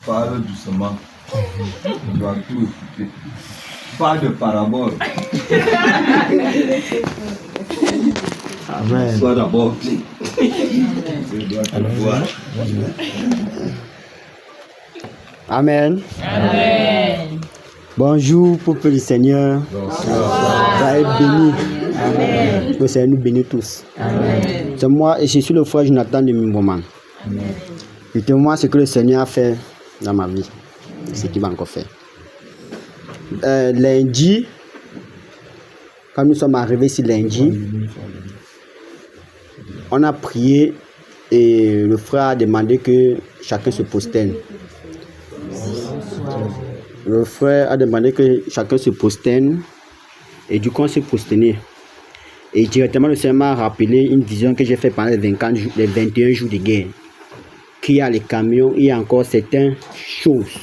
Parle doucement. On doit tout écouter. Parle de parabole. Amen. Sois d'abord clé. Je dois te voir. Amen. Amen. Bonjour, peuple du Seigneur. Bonsoir. Soyez bénis. Amen. Que le Seigneur nous bénisse tous. Amen. C'est moi et je suis le frère Jonathan de Mimboman. Dites-moi ce que le Seigneur a fait dans ma vie. Ce qu'il va encore faire. Lundi, quand nous sommes arrivés ici lundi, on a prié et le frère a demandé que chacun se prosterne. Le frère a demandé que chacun se prosterne et du coup on s'est prosterné. Et directement le Seigneur m'a rappelé une vision que j'ai faite pendant les 21 jours de guerre. Qu'il y a les camions, il y a encore certaines choses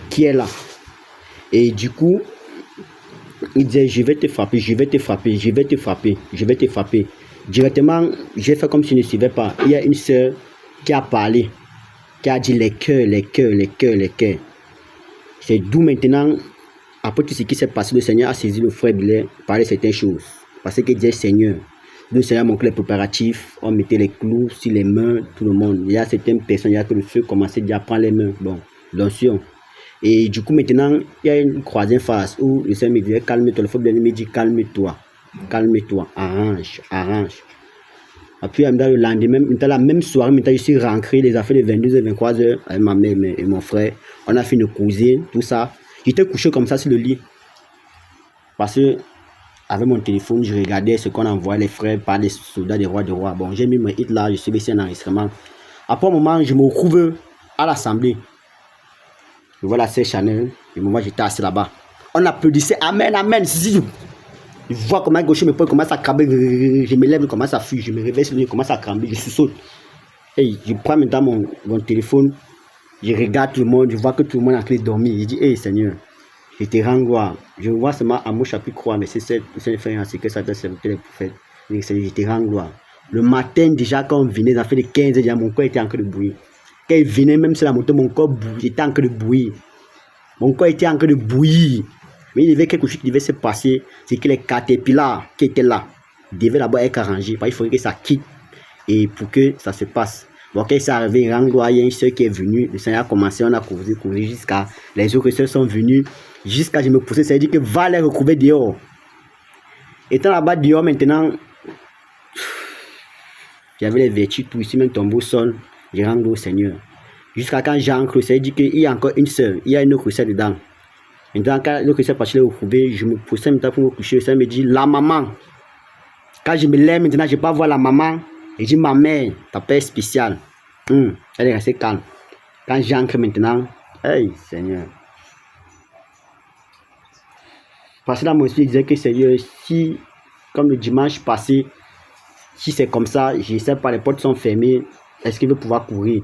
qui est là. Et du coup, il disait je vais te frapper, je vais te frapper, je vais te frapper, je vais te frapper. Directement, j'ai fait comme si je ne suivais pas. Il y a une sœur qui a parlé, qui a dit les cœurs, les cœurs, les cœurs, les cœurs. C'est d'où maintenant, après tout ce qui s'est passé, le Seigneur a saisi le frère Billet, parler de certaines choses. Parce qu'il disait Seigneur, le Seigneur montré les préparatifs, on mettait les clous sur les mains, tout le monde. Il y a certaines personnes, il y a que le feu commençait déjà à prendre les mains. Bon, attention. Et du coup, maintenant, il y a une croisée face où le Seigneur me disait calme-toi. Le frère Billet me dit calme-toi, calme-toi, arrange, arrange. Et puis, le lendemain, la même soirée, je suis rentré, les affaires de 22h, 23h, avec ma mère et mon frère. On a fait une cousine, tout ça. J'étais couché comme ça sur le lit. Parce que, avec mon téléphone, je regardais ce qu'on envoyait les frères par les soldats des rois de rois. Bon, j'ai mis mon hit là, je suis baissé un enregistrement. Après un moment, je me retrouve à l'assemblée. Je vois la sœur Chanel, et moi j'étais assis là-bas. On applaudissait, Amen, Amen. Je vois comment gauche me pointe commence à cramer, je me lève, je commence à fuir, je me réveille, je commence à cramer, je saute. Et je prends maintenant mon téléphone, je regarde tout le monde, je vois que tout le monde est en train de dormir. Je dis, hey Seigneur, je te rends gloire. Je vois seulement Amos chapitre 3, mais c'est ça, c'est que ça doit servir les prophètes. Je te rends gloire. Le matin, déjà, quand on venait, ça fait de 15 heures, mon corps était en train de bouillir. Quand il venait, même sur la moto, mon corps était en train de bouillir. Mon corps était en train de bouillir. Mais il y avait quelque chose qui devait se passer, c'est que les caterpillars qui étaient là devaient d'abord être arrangés. Il faudrait que ça quitte et pour que ça se passe. Bon, quand c'est arrivé, il y a une soeur qui est venue, le Seigneur a commencé, on a couru jusqu'à les autres soeurs sont venues, jusqu'à je me poussais, ça veut dire que va les recouvrir dehors. Étant là-bas dehors maintenant, j'avais les vertus, tout ici même tombé au sol, je rends au Seigneur. Jusqu'à quand j'ancre, ça veut dire qu'il y a encore une soeur, il y a une autre soeur dedans. Maintenant, quand le Christ est parti le retrouver, je me poussais maintenant pour me coucher. Ça me dit, la maman. Quand je me lève maintenant, je ne peux pas voir la maman. Et je dis, ma mère, ta père spécial. Elle est restée calme. Quand j'entre maintenant, hey Seigneur. Parce que là, mon esprit disait que Seigneur, si, comme le dimanche passé, si c'est comme ça, je ne sais pas, les portes sont fermées, est-ce qu'il veut pouvoir courir?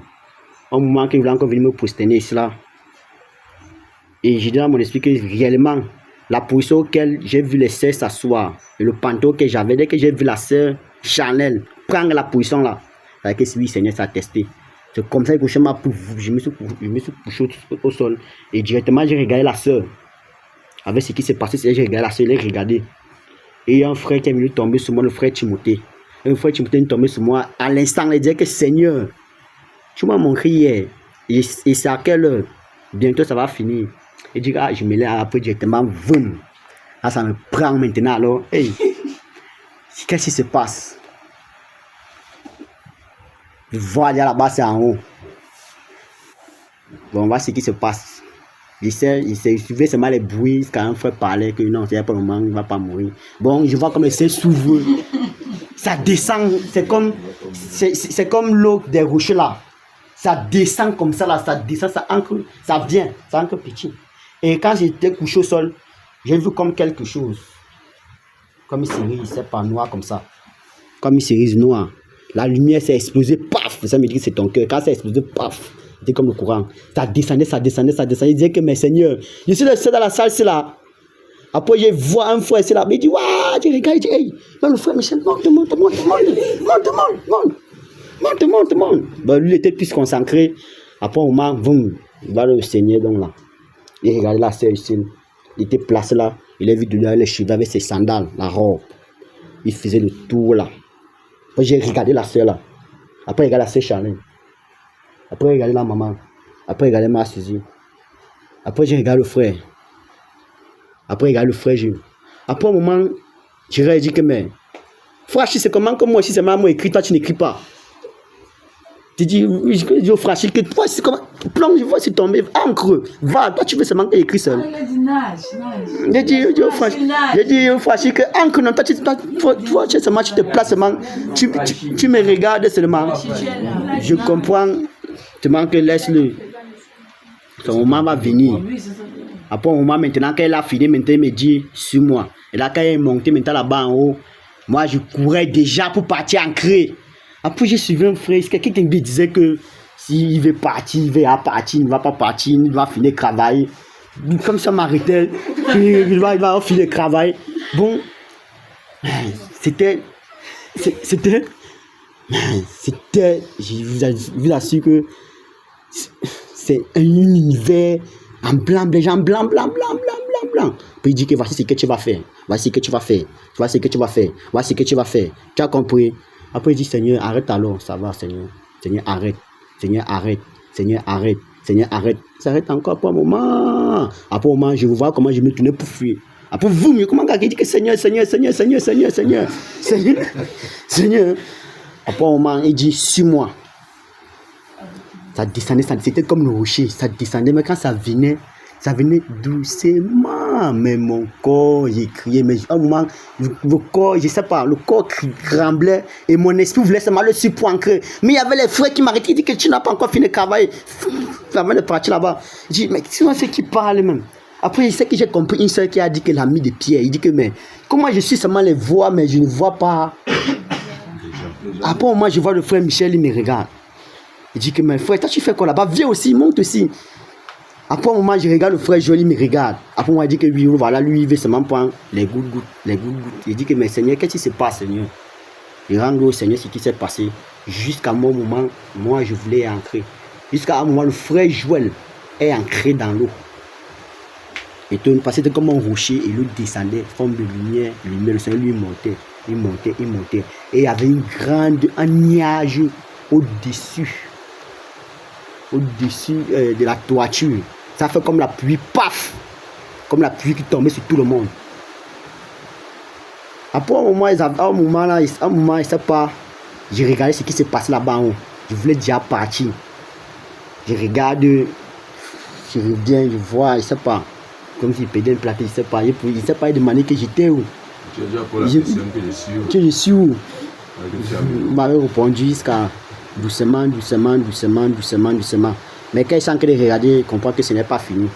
Au moment qu'il voulait encore venir me prosterner ici là. Et j'ai dit à mon esprit que réellement, la position auquel j'ai vu les sœurs s'asseoir, et le pantalon que j'avais, dès que j'ai vu la sœur Chanel prendre la position là, c'est que oui, Seigneur, ça a testé. C'est comme ça que je me suis couché au sol. Et directement, j'ai regardé la sœur. Avec ce qui s'est passé, j'ai regardé la sœur, j'ai regardé. Et il y a un frère qui est venu tomber sur moi, le frère Timothée. Et le frère Timothée est tombé sur moi. À l'instant, il disait que Seigneur, tu m'as montré hier. Et c'est à quelle heure? Bientôt, ça va finir. Et dit, je me lève après directement, boum. Là, ça me prend maintenant, alors, hey, qu'est-ce qui se passe? Je vois là-bas, c'est en haut. Bon, on voit ce qui se passe. Il suivait seulement les bruits quand un frère parlait que non, c'est pas le moment, il ne va pas mourir. Bon, je vois comme le ciel s'ouvre. Ça descend, c'est comme l'eau des rochers là. Ça descend comme ça là, ça descend, ça vient, ça ancre petit. Et quand j'étais couché au sol, j'ai vu comme quelque chose. Comme une cerise, c'est pas noir comme ça. Comme une cerise noire. La lumière s'est explosée, paf! Ça me dit que c'est ton cœur. Quand ça a explosé, paf! C'était comme le courant. Ça descendait, ça descendait, ça descendait. Il disait que, mais Seigneur, je suis le seul dans la salle, c'est là. Après, je vois un frère, c'est là. Mais il dit, waouh! Je regarde, il dit, hey, le frère Michel, monte. Bon, lui, il était plus concentré. Après un moment, boum, il va le Seigneur donc là. Il regardait la sœur ici. Il était placé là. Il a vu de les cheveux avec ses sandales, la robe. Il faisait le tour là. Après, j'ai regardé la sœur là. Après, regardé la sœur Charlène. Après, regardé la maman. Après, regardé ma Suzy. Après, j'ai regardé le frère. Après, regardé le frère Jules. Après, un moment, j'ai dit que, mais, frère, c'est comment que moi, si c'est moi écrit, toi, tu n'écris pas. Tu dis au frère, que toi, c'est comment, plonge, je vois, c'est tombé, encre, va, toi, tu veux seulement écrire seul. Il a dit nage. J'ai dit au frère, que encre, non, toi, tu te places seulement, tu me regardes seulement. Je comprends, tu manques, laisse-le. Son moment va venir. Après un moment, maintenant qu'elle a fini, maintenant elle me dit sur moi. Et là, quand elle est montée maintenant là-bas en haut, moi je courais déjà pour partir en cré. Après j'ai suivi un frère, quelqu'un qui me disait que s'il veut partir, il va partir, il ne va pas partir, il va finir de travailler. Comme ça m'arrêtait, il va finir de travailler. Bon, c'était, je vous assure que c'est un univers en blanc, les gens blanc. Puis il dit que voici ce que tu vas faire, voici ce que tu vas faire, voici ce que tu vas faire, voici ce que tu vas faire. Tu as compris? Après il dit Seigneur, arrête alors, ça va Seigneur. Seigneur, arrête. Seigneur, arrête. Seigneur, arrête. Seigneur, arrête. Ça arrête encore pour un moment. Après un moment, je vous vois comment je me tournais pour fuir. Après vous, comment quelqu'un dit que Seigneur. Après un moment, il dit, suis-moi. Ça descendait, c'était comme le rocher, ça descendait, mais quand ça venait doucement. Mais mon corps, j'ai crié, mais à un moment, le corps, je sais pas, le corps tremblait et mon esprit voulait seulement le surpointer. Mais il y avait les frères qui m'arrêtaient, ils disaient que tu n'as pas encore fini de travailler. Avant de partir là-bas, je dis, mais c'est moi qui parle même. Après, il sait que j'ai compris une soeur qui a dit qu'elle a mis des pierres. Il dit que, mais comment je suis seulement les voix, mais je ne vois pas. Après, moi, je vois le frère Michel, il me regarde. Il dit que, mais frère, toi, tu fais quoi là-bas? Viens aussi, monte aussi. Après un moment, je regarde le frère Jolie, il me regarde. Après, moi, il dit que oui, voilà, lui, il veut seulement prendre les gouttes. Il dit que, mais Seigneur, qu'est-ce qui se passe, Seigneur? Il rend au Seigneur ce qui s'est passé. Jusqu'à mon moment, moi, je voulais entrer. Jusqu'à un moment, le frère Joël est entré dans l'eau. Et tout, parce que c'était comme un rocher, et l'eau descendait, forme de lumière, le Seigneur lui montait. Et il y avait un nuage au-dessus de la toiture. Ça fait comme la pluie, paf, comme la pluie qui tombait sur tout le monde. Après un moment, il sait pas, j'ai regardé ce qui se passe là-bas en haut. Je voulais déjà partir. Je regarde, je reviens, je vois, il sait pas, comme s'il perdait une plaque, il sait pas, il demandait que j'étais où. Tu as déjà pour la question que je suis où. Il m'avait répondu jusqu'à doucement. Mais quand il sent que de regarder, il comprend que ce n'est pas fini.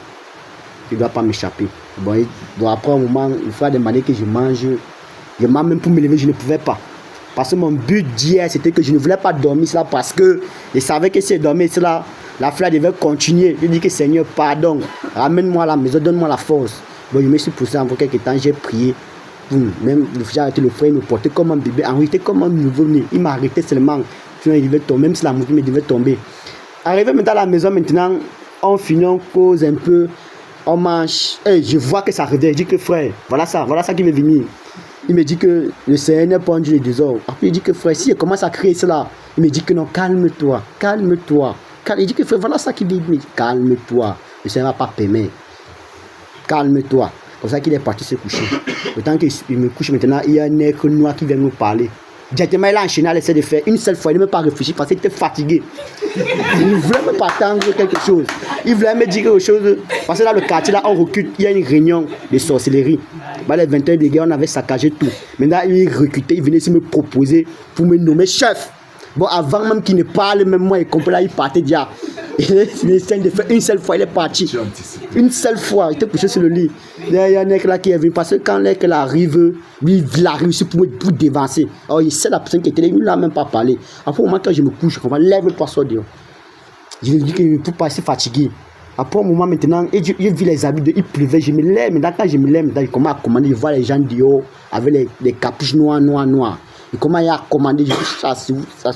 Il ne doit pas m'échapper. Bon, après un moment, il faut demander que je mange. Je mange même pour me lever, je ne pouvais pas. Parce que mon but d'hier, c'était que je ne voulais pas dormir cela parce que je savais que si je dormais cela, la flamme devait continuer. Je dis que Seigneur, pardon, ramène-moi à la maison, donne-moi la force. Bon, je me suis poussé en quelques temps, j'ai prié. Même le frère me portait comme un bébé, en réalité comme un nouveau-né. Il m'a arrêté seulement. Sinon, il devait tomber, même si la moto me devait tomber. Arrivé maintenant à la maison, maintenant, on finit, on cause un peu, on mange. Et je vois que ça revient. Je dis que frère, voilà ça qui veut venir. Il me dit que le Seigneur n'est pas un Dieu de désordre. Après, il dit que frère, si je commence à crier cela, il me dit que non, calme-toi. Il dit que frère, voilà ça qui veut venir. Calme-toi. Le Seigneur ne va pas permettre. Calme-toi. Comme ça qu'il est parti se coucher. Le temps qu'il me couche maintenant, il y a un nègre noir qui vient nous parler. Directement, il a enchaîné, il essaie de faire une seule fois, il ne m'a pas réfléchi parce qu'il était fatigué. Il voulait me attendre quelque chose. Il voulait me dire quelque chose. Parce que dans le quartier, là, on recrute, il y a une réunion de sorcellerie. Bah, les 21 degrés, on avait saccagé tout. Maintenant, il recrutait, il venait ici me proposer pour me nommer chef. Bon, avant même qu'il ne parle, même moi, il comprenait, là, il partait déjà. Il essaie de faire une seule fois, il est parti. Une seule fois, il était couché sur le lit. Il y a un mec là qui est venu, parce que quand le mec arrive, lui, il a réussi pour dévancer. Alors, il sait la personne qui était là, il ne l'a même pas parlé. Après, au moment quand je me couche, je comprends, lève-toi, sors dehors. Je lui dis qu'il ne peut pas, être fatigué. Après, au moment maintenant, j'ai vu les habits, il pleuvait, je me lève. Mais quand je me lève, je commence à commander, je vois les gens dehors avec les capuches noires. Et comment il a commandé, ça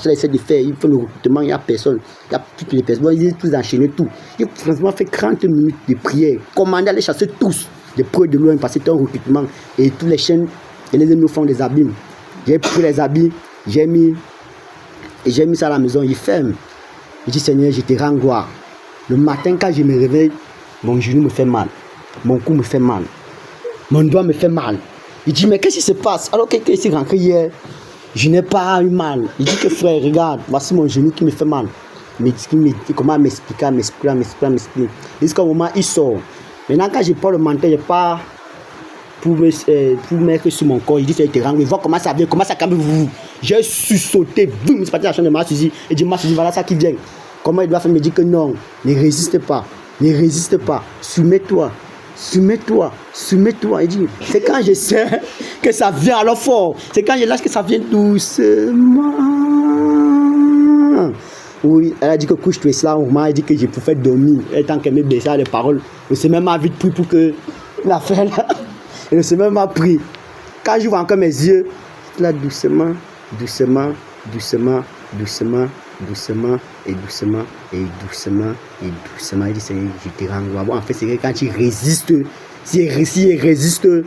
essaie de faire, il fait le recrutement, il n'y a personne, il y a toutes les personnes, ils sont tous enchaînés, tout. Il a franchement fait 30 minutes de prière, commandé à les chasser tous, des preuves de loin, parce que c'était un recrutement, et tous les chaînes, et les ennemis font des abîmes. J'ai pris les habits, j'ai mis ça à la maison, il ferme. Je dis Seigneur, je te rends gloire. Le matin, quand je me réveille, mon genou me fait mal, mon cou me fait mal, mon doigt me fait mal. Il dit, mais qu'est-ce qui se passe? Alors que quand il est rentré hier, je n'ai pas eu mal. Il dit que frère, regarde, voici mon genou qui me fait mal. Mais comment m'expliquer. Il dit qu'au moment il sort. Maintenant, quand je prends le manteau, je pars pour mettre sur mon corps. Il dit, il te rend, voir comment ça vient, comment ça calme vous. J'ai sauté, boum, je suis parti dans la chambre de ma Suzy. Et dit, ma Suzy, voilà ça qui vient. Comment il doit faire? Me dire que non, ne résiste pas, soumets-toi. Il dit, c'est quand je sais que ça vient alors fort, c'est quand je lâche que ça vient doucement. Oui, elle a dit que couche-toi cela, au moment, elle dit que je pouvais dormir. Et tant qu'elle me baissait les paroles, le Seigneur m'a vite pris pour que l'affaire là. Et le Seigneur m'a pris. Quand je vois encore mes yeux, là doucement. Il dit Seigneur, je te rends gloire. Bon, en fait, c'est que quand il résiste, s'il résiste, il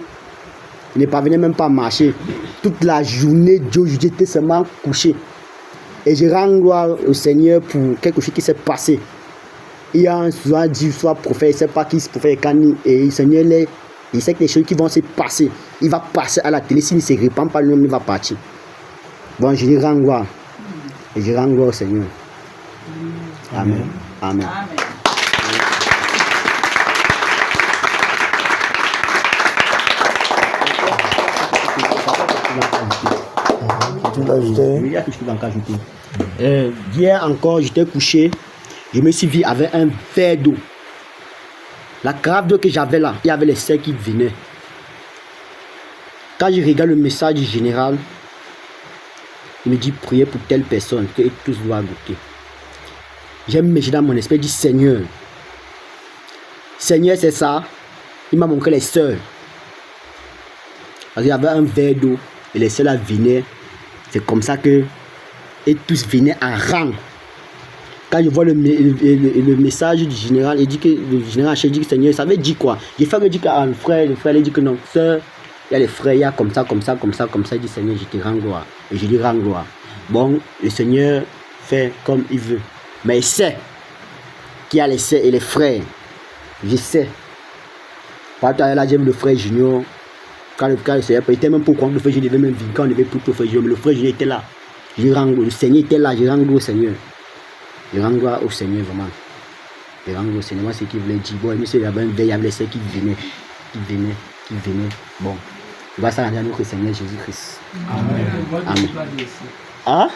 ne parvenait même pas à marcher. Toute la journée, j'étais seulement couché. Et je rends gloire au Seigneur pour quelque chose qui s'est passé. Il y a un soir dit, soit prophète, il ne sait pas qui se prophète Kani. Et le Seigneur, il sait que les choses qui vont se passer, il va passer à la télé. S'il ne se répand pas, lui-même, il va partir. Bon, je lui rends gloire. Et je rends gloire au Seigneur. Amen. Amen. Hier encore, j'étais couché. Je me suis vu avec un verre d'eau. La carafe d'eau que j'avais là, il y avait les cerfs qui venaient. Quand je regarde le message du général, il me dit priez pour telle personne que tous doivent goûter. J'ai mis dans mon esprit, dit Seigneur, c'est ça. Il m'a montré les sœurs. Parce qu'il y avait un verre d'eau et les sœurs là venaient. C'est comme ça que et tous venaient en rang. Quand je vois le message du général, il dit que le général dit que Seigneur, ça veut dire quoi? Il fait me dire que le frère il dit que non, sœur, il y a les frères, il y a comme ça. Il dit Seigneur, je te rends gloire. Et je lui rends gloire. Bon, le Seigneur fait comme il veut. Mais il sait qu'il y a les sœurs et les frères. Je sais. Par exemple, là, j'aime le frère Junior. Quand le Seigneur, il était même pour comprendre le frère Junior, devait même vivre quand on devait pour le frère Junior. Mais le frère Junior était là. Le Seigneur était là, je rends gloire au Seigneur. Je rends gloire au Seigneur, vraiment. Je rends gloire au Seigneur. Moi, c'est ce qu'il voulait dire. Bon, monsieur, il y avait un veille, il y avait les sœurs qui venaient. Bon. On va s'arranger à notre Seigneur Jésus-Christ. Amen. Amen. Ah?